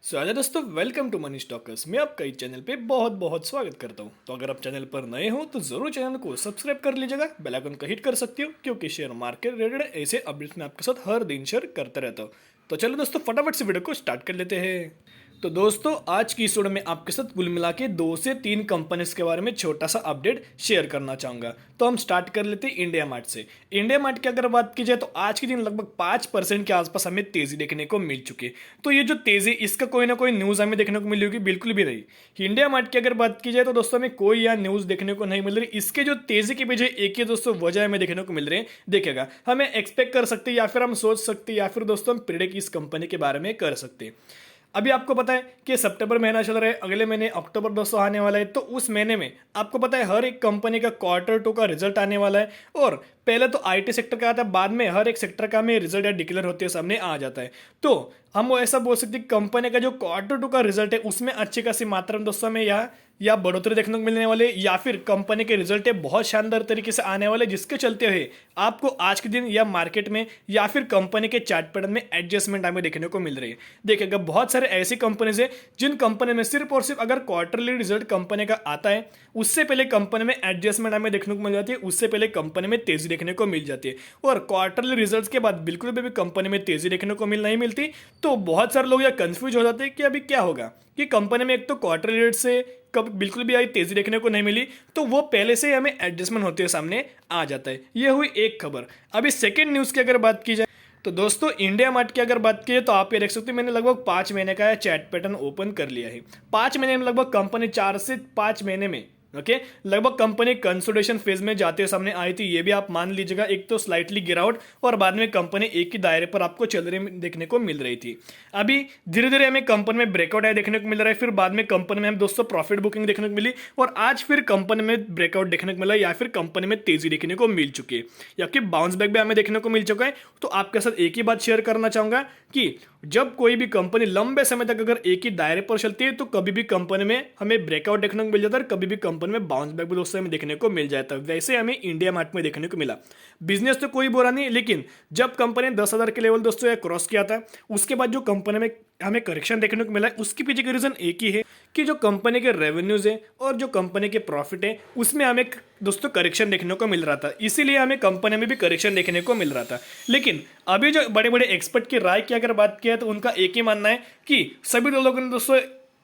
Hello दोस्तों, welcome to money stalkers. मैं आपका इस चैनल पे बहुत बहुत स्वागत करता हूँ। तो अगर आप चैनल पर नए हो तो जरूर चैनल को सब्सक्राइब कर लीजिएगा, बेल आइकन का हिट कर सकते हो, क्योंकि शेयर मार्केट रिलेटेड ऐसे अपडेट्स मैं आपके साथ हर दिन शेयर करता रहता हूँ। तो चलो दोस्तों, फटाफट से वीडियो को स्टार्ट कर लेते हैं। तो दोस्तों, आज की इस वीडियो में आपके साथ कुल मिला के 2 से 3 कंपनीज के बारे में छोटा सा अपडेट शेयर करना चाहूंगा। तो हम स्टार्ट कर लेते हैं इंडिया मार्ट से। इंडिया मार्ट की अगर बात की जाए तो आज के दिन लगभग 5% के आसपास हमें तेजी देखने को मिल चुकी है। तो ये जो तेजी, इसका कोई ना कोई न्यूज हमें देखने को मिली होगी? बिल्कुल भी नहीं। इंडिया मार्ट की अगर बात की जाए तो दोस्तों हमें कोई यहाँ न्यूज देखने को नहीं मिल रही। इसके जो तेजी के पीछे एक ही दोस्तों वजह हमें देखने को मिल रही है। देखिएगा, हमें एक्सपेक्ट कर सकते हैं या फिर हम सोच सकते हैं या फिर दोस्तों हम प्रिडिक्ट इस कंपनी के बारे में कर सकते हैं। अभी आपको पता है कि सितंबर महीना चल रहा है, अगले महीने अक्टूबर दोस्तों आने वाला है। तो उस महीने में आपको पता है हर एक कंपनी का Q2 का रिजल्ट आने वाला है। और पहले तो आईटी सेक्टर का आता है, बाद में हर एक सेक्टर का में रिजल्ट या डिक्लेयर होते हैं सामने आ जाता है। तो हम वो ऐसा बोल सकते हैं कंपनी का जो Q2 का रिजल्ट है उसमें अच्छी खासी मात्रा में दोस्तों हमें या बढ़ोतरी देखने को मिलने वाले, या फिर कंपनी के रिजल्ट है बहुत शानदार तरीके से आने वाले, जिसके चलते हुए आपको आज के दिन या मार्केट में या फिर कंपनी के चार्ट पैटर्न में एडजस्टमेंट हमें देखने को मिल रही है। देखिएगा, बहुत सारे ऐसी कंपनीज है जिन कंपनी में सिर्फ और सिर्फ अगर क्वार्टरली रिजल्ट कंपनी का आता है उससे पहले कंपनी में एडजस्टमेंट हमें देखने को मिल जाती है, उससे पहले कंपनी में तेजी देखने को मिल जाती है। और क्वार्टरली रिजल्ट्स के बाद बिल्कुल भी कंपनी में तेजी देखने को नहीं मिलती। तो बहुत सारे लोग यह कंफ्यूज हो जाते हैं कि अभी क्या होगा कि कंपनी में एक तो क्वार्टरली रिजल्ट से कब बिल्कुल भी आई तेजी देखने को नहीं मिली, तो वो पहले से ही हमें एडजस्टमेंट होते हुए सामने आ जाता है। ये हुई एक खबर। अभी सेकेंड न्यूज की अगर बात की जाए तो दोस्तों इंडिया मार्ट की अगर बात की तो आप ये देख सकते हो, मैंने लगभग 5 महीने का चैट पैटर्न ओपन कर लिया है। 5 महीने में लगभग कंपनी 4 से 5 महीने में लगभग कंपनी कंसोलिडेशन फेज में जाते हुए सामने आई थी। ये भी आप मान लीजिएगा, एक तो स्लाइटली गिरावट और बाद में कंपनी एक ही दायरे पर आपको चल रही देखने को मिल रही थी। अभी धीरे धीरे हमें कंपनी में ब्रेकआउट आया देखने को मिल रहा है, फिर बाद में कंपनी में हम दोस्तों प्रॉफिट बुकिंग देखने को मिली, और आज फिर कंपनी में ब्रेकआउट देखने को मिला या फिर कंपनी में तेजी देखने को मिल चुकी है, या कि बाउंस बैक भी हमें देखने को मिल चुका है। तो आपके साथ एक ही बात शेयर करना चाहूंगा कि जब कोई भी कंपनी लंबे समय तक अगर एक ही दायरे पर चलती है तो कभी भी कंपनी में हमें ब्रेकआउट देखने को मिल जाता है, कभी भी कंपनी में बाउंस बैक भी दोस्तों हमें देखने को मिल जाता है। वैसे हमें इंडिया मार्ट में देखने को मिला। बिजनेस तो कोई बुरा नहीं, लेकिन जब कंपनी 10,000 के लेवल दोस्तों क्रॉस किया था, उसके बाद जो कंपनी में हमें करेक्शन देखने को मिला है, उसके पीछे का रीजन एक ही है कि जो कंपनी के रेवेन्यूज है और जो कंपनी के प्रॉफिट है उसमें हमें दोस्तों करेक्शन देखने को मिल रहा था। इसीलिए हमें कंपनी में भी करेक्शन देखने को मिल रहा था। लेकिन अभी जो बड़े बड़े एक्सपर्ट की राय की अगर बात किया तो उनका एक ही मानना है कि सभी लोगों ने दोस्तों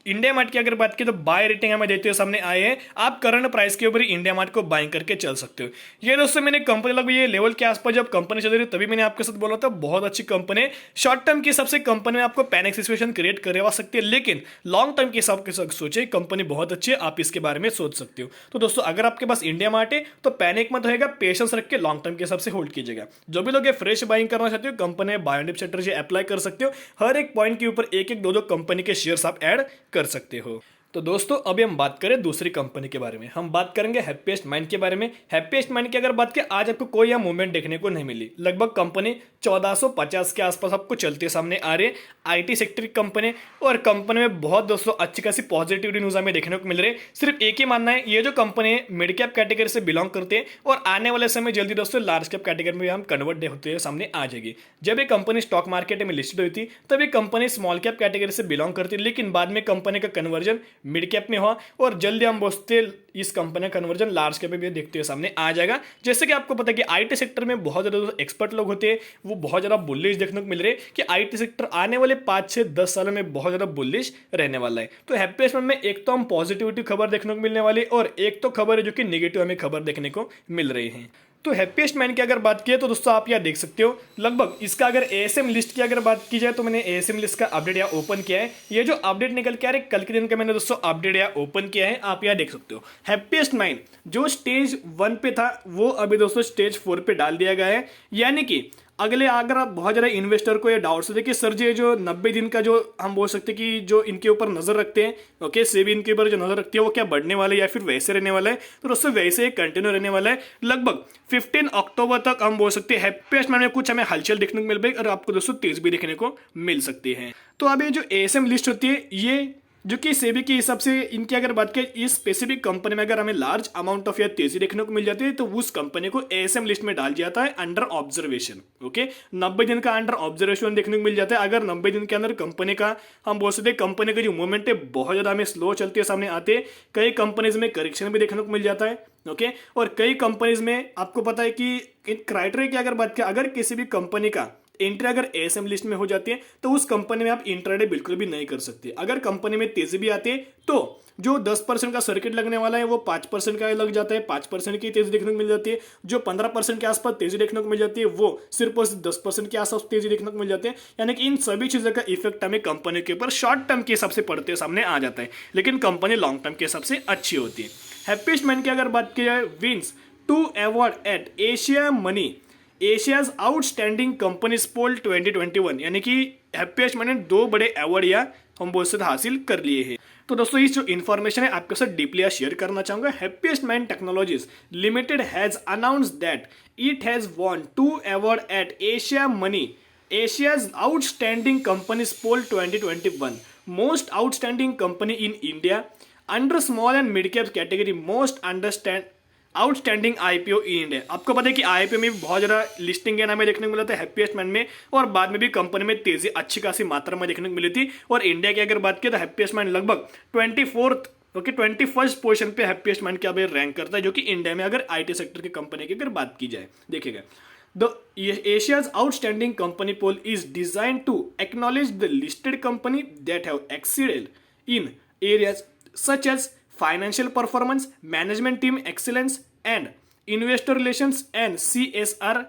इंडिया मार्ट की अगर बात की तो बाय रेटिंग हमें देते हुए सामने आए हैं। आप करंट प्राइस के ऊपर ही इंडिया मार्ट को बाइंग करके चल सकते हो। ये दोस्तों मैंने कंपनी लगभग ये लेवल के आसपास जब कंपनी चल रही तभी मैंने आपके साथ बोला था बहुत अच्छी कंपनी है। शॉर्ट टर्म के हिसाब से कंपनी में आपको पैनिक सिचुएशन क्रिएट करवा सकती है, लेकिन लॉन्ग टर्म के हिसाब से सोचे कंपनी बहुत अच्छी है, आप इसके बारे में सोच सकते हो। तो दोस्तों अगर आपके पास इंडिया मार्ट है तो पैनिक मत होएगा, पेशेंस रख के लॉन्ग टर्म के हिसाब से होल्ड कीजिएगा। जो भी लोग ये फ्रेश बाइंग करना चाहते हो कंपनी में बायोडिप स्ट्रेटजी अप्लाई कर सकते हो। हर एक पॉइंट के ऊपर एक एक दो कंपनी के शेयर्स आप ऐड कर सकते हो। तो दोस्तों अभी हम बात करें दूसरी कंपनी के बारे में, हम बात करेंगे हैप्पीएस्ट माइंड के बारे में। हैप्पीएस्ट माइंड की अगर बात करें, आज आपको कोई यह मूवमेंट देखने को नहीं मिली। लगभग कंपनी 1450 के आसपास आपको चलते सामने आ रहे। आईटी सेक्टर की कंपनी और कंपनी में बहुत दोस्तों अच्छी खासी पॉजिटिव न्यूज हमें देखने को मिल रही है। सिर्फ एक ही मानना है, ये जो कंपनी है मिड कैप कैटेगरी से बिलोंग करते हैं और आने वाले समय जल्दी दोस्तों लार्ज कैप कैटेगरी में हम कन्वर्ट होते हुए सामने आ जाएगी। जब ये कंपनी स्टॉक मार्केट में लिस्टेड हुई थी तब ये कंपनी स्मॉल कैप कैटेगरी से बिलोंग करती, लेकिन बाद में कंपनी का कन्वर्जन मिड कैप में हुआ और जल्दी हम बोलते इस कंपनी का कन्वर्जन लार्ज कैप में भी देखते हुए सामने आ जाएगा। जैसे कि आपको पता है कि आईटी सेक्टर में बहुत ज्यादा एक्सपर्ट लोग होते हैं, वो बहुत ज्यादा बुलिश देखने को मिल रहे हैं कि आईटी सेक्टर आने वाले 5 से 10 सालों में बहुत ज्यादा बुलिश रहने वाला है। तो हैप्पीएस्ट में एक तो हम पॉजिटिविटी खबर देखने को मिलने वाली और एक तो खबर है जो कि नेगेटिव हमें खबर देखने को मिल रही है। तो हैप्पीएस्ट माइंड की अगर बात की तो दोस्तों आप यहाँ देख सकते हो, लगभग इसका अगर एएसएम लिस्ट की अगर बात की जाए तो मैंने एएसएम लिस्ट का अपडेट यहाँ ओपन किया है। ये जो अपडेट निकल के आ रहा है कल के दिन का मैंने दोस्तों अपडेट यहाँ ओपन किया है, आप यहाँ देख सकते हो। हैप्पीएस्ट माइंड जो स्टेज 1 पे था वो अभी दोस्तों स्टेज 4 पे डाल दिया गया है। यानी कि अगले अगर आप बहुत ज़्यादा इन्वेस्टर को ये डाउट से देखिए सर जी जो 90 दिन का जो हम बोल सकते हैं कि जो इनके ऊपर नजर रखते हैं, ओके सेबी इनके ऊपर जो नजर रखती है वो क्या बढ़ने वाला है या फिर वैसे रहने वाला है, तो दोस्तों वैसे ही कंटिन्यू रहने वाला है। लगभग 15 अक्टूबर तक हम बोल सकते हैं हैप्पीएस्ट में कुछ हमें हलचल देखने को मिल पाएगी और आपको दोस्तों तेज भी देखने को मिल सकती है। तो अभी जो एएसएम लिस्ट होती है ये जो कि सेबी के हिसाब से इनकी अगर बात करें इस स्पेसिफिक कंपनी में अगर हमें लार्ज अमाउंट ऑफ या तेजी देखने को मिल जाती है तो उस कंपनी को एएसएम लिस्ट में डाल दिया जाता है अंडर ऑब्जर्वेशन। ओके, 90 दिन का अंडर ऑब्जर्वेशन देखने को मिल जाता है। अगर 90 दिन के अंदर कंपनी का हम बोल सकते हैं कंपनी का जो मूवमेंट है बहुत ज्यादा हमें स्लो चलती है सामने आते, कई कंपनीज में करेक्शन भी देखने को मिल जाता है। ओके, और कई कंपनीज में आपको पता है कि इन क्राइटेरिया की अगर बात करें, अगर किसी भी कंपनी का एंट्री अगर एएसएम लिस्ट में हो जाती है तो उस कंपनी में आप इंट्राडे बिल्कुल भी नहीं कर सकते। अगर कंपनी में तेजी भी आती है तो जो 10% का सर्किट लगने वाला है वो 5% का लग जाता है, 5% की तेजी देखने को मिल जाती है। जो 15% के आसपास तेजी देखने को मिल जाती है वो सिर्फ 10% के आसपास तेजी देखने को मिल जाती है। यानी कि इन सभी चीजों का इफेक्ट हमें कंपनी के ऊपर शॉर्ट टर्म के हिसाब से पड़ते सामने आ जाता है, लेकिन कंपनी लॉन्ग टर्म के हिसाब से अच्छी होती है। हैप्पीएस्ट मैन की अगर बात की जाए, wins 2 award at Asia money Asia's outstanding companies poll 2021, यानी कि हैप्पीएस्ट मैन ने 2 बड़े अवार्ड या हम बोल सकते हासिल कर लिए हैं। तो दोस्तों इस जो इन्फॉर्मेशन है आपके साथ डीपली शेयर करना चाहूंगा। Happiest man technologies limited has announced that it has won 2 award at Asia money Asia's outstanding companies poll 2021, most outstanding company in India under small and mid cap category, most outstanding IPO in India. आपको पता है कि IPO में भी बहुत ज्यादा listing है ना हमें देखने को मिला था हैप्पीएस्ट मैन में, और बाद में भी कंपनी में तेजी अच्छी खासी मात्रा में देखने को मिली थी। और इंडिया की अगर बात करें तो हैप्पीएस्ट मैन लगभग 21st पोजीशन पे हैप्पीएस्ट मैन क्या रैंक करता है, जो कि इंडिया में अगर आईटी सेक्टर की कंपनी की अगर बात की जाए। देखिएगा, the Asia's outstanding company poll is design to acknowledge the listed company that have exceeded in areas such as financial performance, management team excellence and investor relations and CSR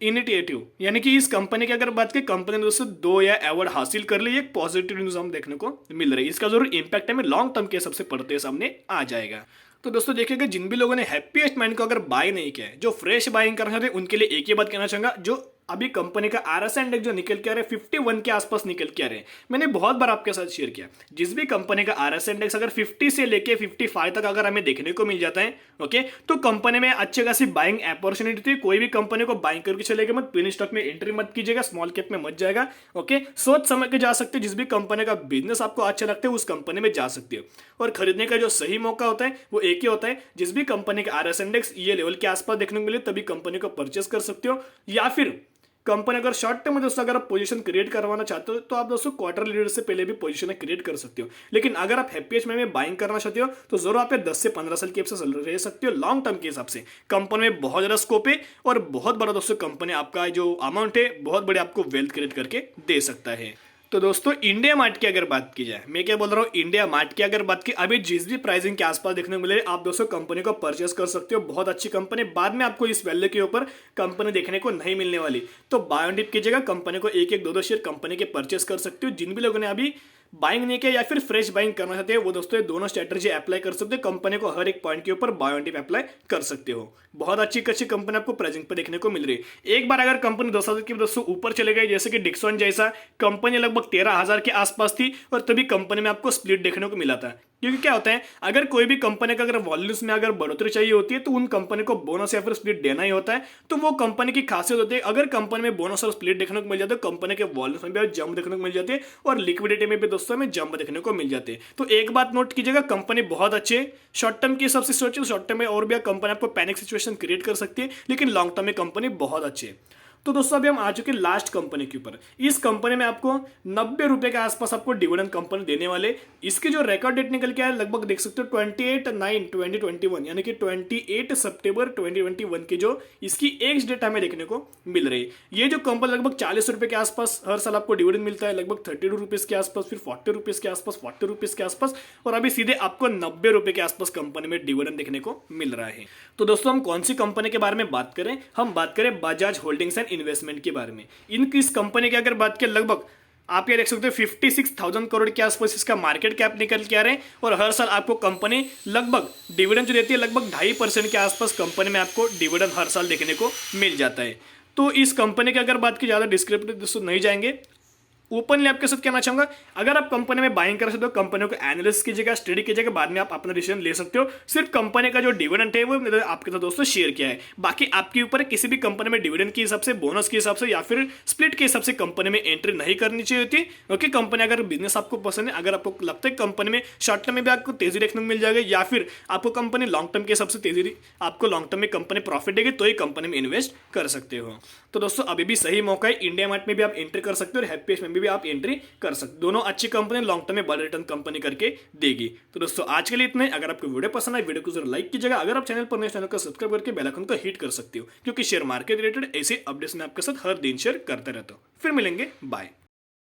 initiative. यानी कि इस company की अगर बात करें, company ने दोस्तों 2 या अवार्ड हासिल कर लिए। एक पॉजिटिव न्यूज हम देखने को मिल रही है, इसका जरूर इंपैक्ट हमें लॉन्ग टर्म के हिसाब से पढ़ते सामने आ जाएगा। तो दोस्तों देखिएगा, जिन भी लोगों ने हैप्पीएस्ट मैन को अगर बाय नहीं किया है, जो फ्रेश बाइंग करना चाहते हैं, उनके लिए एक ही बात कहना चाहूंगा, जो अभी कंपनी का आरएसआई इंडेक्स जो निकल के आ रहे हैं 51 के आसपास निकल के आ रहे हैं। मैंने बहुत बार आपके साथ शेयर किया, जिस भी कंपनी का आरएसआई इंडेक्स अगर 50 से लेके 55 तक अगर हमें देखने को मिल जाता है, ओके, तो कंपनी में अच्छी खासी बाइंग अपॉर्चुनिटी थी। कोई भी कंपनी को बाइंग करके चलेगा मत, पेनी स्टॉक में एंट्री मत कीजिएगा, स्मॉल कैप में मत जाएगा। ओके, सोच समझ के जा सकते, जिस भी कंपनी का बिजनेस आपको अच्छा लगता है उस कंपनी में जा सकते हो। और खरीदने का जो सही मौका होता है वो एक ही होता है, जिस भी कंपनी का आरएसआई इंडेक्स ये लेवल के आसपास देखने को मिले तभी कंपनी को परचेस कर सकते हो। या फिर कंपनी अगर शॉर्ट टर्म में दोस्तों अगर आप पोजीशन क्रिएट करवाना चाहते हो तो आप दोस्तों क्वार्टर लीडर से पहले भी पोजीशन क्रिएट कर सकते हो। लेकिन अगर आप हैप्पीएस्ट में बाइंग करना चाहते हो तो जरूर आप 10 से 15 साल के रह सकते हो। लॉन्ग टर्म के हिसाब से कंपनी में बहुत ज्यादा स्कोप है और बहुत बड़ा दोस्तों कंपनी आपका जो अमाउंट है बहुत बड़े आपको वेल्थ क्रिएट करके दे सकता है। तो दोस्तों इंडिया मार्ट की अगर बात की जाए, मैं क्या बोल रहा हूँ, इंडिया मार्ट की अगर बात की, अभी जिस भी प्राइसिंग के आसपास देखने को मिले आप दोस्तों कंपनी को परचेस कर सकते हो। बहुत अच्छी कंपनी, बाद में आपको इस वैल्यू के ऊपर कंपनी देखने को नहीं मिलने वाली, तो बाय ऑन डिप कीजिएगा। कंपनी को एक एक 2-2 शेयर कंपनी के परचेस कर सकते हो। जिन भी लोगों ने अभी बाइंग नहीं किया या फिर फ्रेश बाइंग करना चाहते हैं वो दोस्तों ये दोनों स्ट्रेटजी अप्लाई कर सकते हो। कंपनी को हर एक पॉइंट के ऊपर बाय ऑन डिप अप्लाई कर सकते हो। बहुत अच्छी कंपनी आपको प्राइसिंग पे देखने को मिल रही है। एक बार अगर कंपनी 10,000 के दोस्तों ऊपर चले गए, जैसे कि डिक्सन जैसा कंपनी लगभग 13,000 के आसपास थी और तभी कंपनी में आपको स्प्लिट देखने को मिला था। क्योंकि क्या होता है, अगर कोई भी कंपनी का अगर वॉल्यूम्स में अगर बढ़ोतरी चाहिए होती है तो उन कंपनी को बोनस या फिर स्प्लिट देना ही होता है। तो वो कंपनी की खासियत होती है, अगर कंपनी में बोनस और स्प्लिट देखने को मिल जाता है कंपनी के वॉल्यूम्स में भी जंप देखने को मिल जाती है और लिक्विडिटी में भी दोस्तों हमें जंप देखने को मिल जाते हैं। तो एक बात नोट कीजिएगा, कंपनी बहुत अच्छे शॉर्ट टर्म की सबसे सोचिए, शॉर्ट टर्म में और भी कंपनी आपको पैनिक सिचुएशन क्रिएट कर सकती है, लेकिन लॉन्ग टर्म में कंपनी बहुत अच्छी है। तो दोस्तों अभी हम आ चुके लास्ट कंपनी के ऊपर। इस कंपनी में आपको 90 रुपए के आसपास आपको डिविडेंड कंपनी देने वाले। इसकी जो रिकॉर्ड डेट निकल के आया लगभग देख सकते हो 28/9/2021, यानी कि 28 सितंबर 2021 की जो इसकी एक्स डेट हमें देखने को मिल रही है। ये जो कंपनी लगभग 40 रुपए के आसपास हर साल आपको डिविडेंड मिलता है, लगभग 32 रुपीज के आसपास, फिर 40 रुपीज के आसपास, 40 रुपीज के आसपास, और अभी सीधे आपको 90 रुपए के आसपास कंपनी में डिविडेंड देखने को मिल रहा है। तो दोस्तों हम कौन सी कंपनी के बारे में बात करें, हम बात करें बजाज होल्डिंग्स एंड इन्वेस्टमेंट के बारे में। इनकी इस कंपनी की अगर बात करें लगभग आप ये देख सकते हो 56,000 करोड़ के आसपास इसका मार्केट कैप निकल के आ रहे हैं और हर साल आपको कंपनी लगभग डिविडेंड जो देती है लगभग 2.5% के आसपास कंपनी में आपको डिविडेंड हर साल देखने को मिल जाता है। तो इस कंपनी की अगर बात की ज्यादा डिस्क्रिप्टिव दोस्तों नहीं जाएंगे, ओपनली आपके साथ कहना चाहूंगा, अगर आप कंपनी में बाइंग कर सकते हो, कंपनियों को एनालिसिस कीजिएगा, स्टडी कीजिएगा, बाद में आप अपना डिसीजन ले सकते हो। सिर्फ कंपनी का जो डिविडेंड है वो मैंने आपके साथ दोस्तों शेयर किया है, बाकी आपके ऊपर है। किसी भी कंपनी में डिविडेंड के हिसाब से, बोनस के हिसाब से या फिर स्प्लिट के हिसाब से कंपनी में एंट्री नहीं करनी चाहिए होती। क्योंकि कंपनी, अगर बिजनेस आपको पसंद है, अगर आपको लगता है कंपनी में शॉर्ट टर्म में भी आपको तेजी देखने को मिल जाएगा, या फिर आपको कंपनी लॉन्ग टर्म के हिसाब से तेजी, आपको लॉन्ग टर्म में कंपनी प्रॉफिट देगी, तो ही कंपनी में इन्वेस्ट कर सकते हो। तो दोस्तों अभी भी सही मौका है, इंडिया मार्ट में भी आप एंट्री कर सकते हो और हैप्पीएस्ट में भी आप एंट्री कर सकते हो। दोनों अच्छी कंपनी, लॉन्ग टर्म में बड़ा रिटर्न कंपनी करके देगी। तो दोस्तों आज के लिए इतना ही। अगर आपको वीडियो पसंद आए, वीडियो को जरूर लाइक कीजिएगा। अगर आप चैनल पर नए, चैनल को सब्सक्राइब करके बेल आइकन को हिट कर सकते हो, क्योंकि शेयर मार्केट रिलेटेड ऐसे अपडेट्स मैं आपके साथ हर दिन शेयर करता रहता हूं। फिर मिलेंगे, बाय।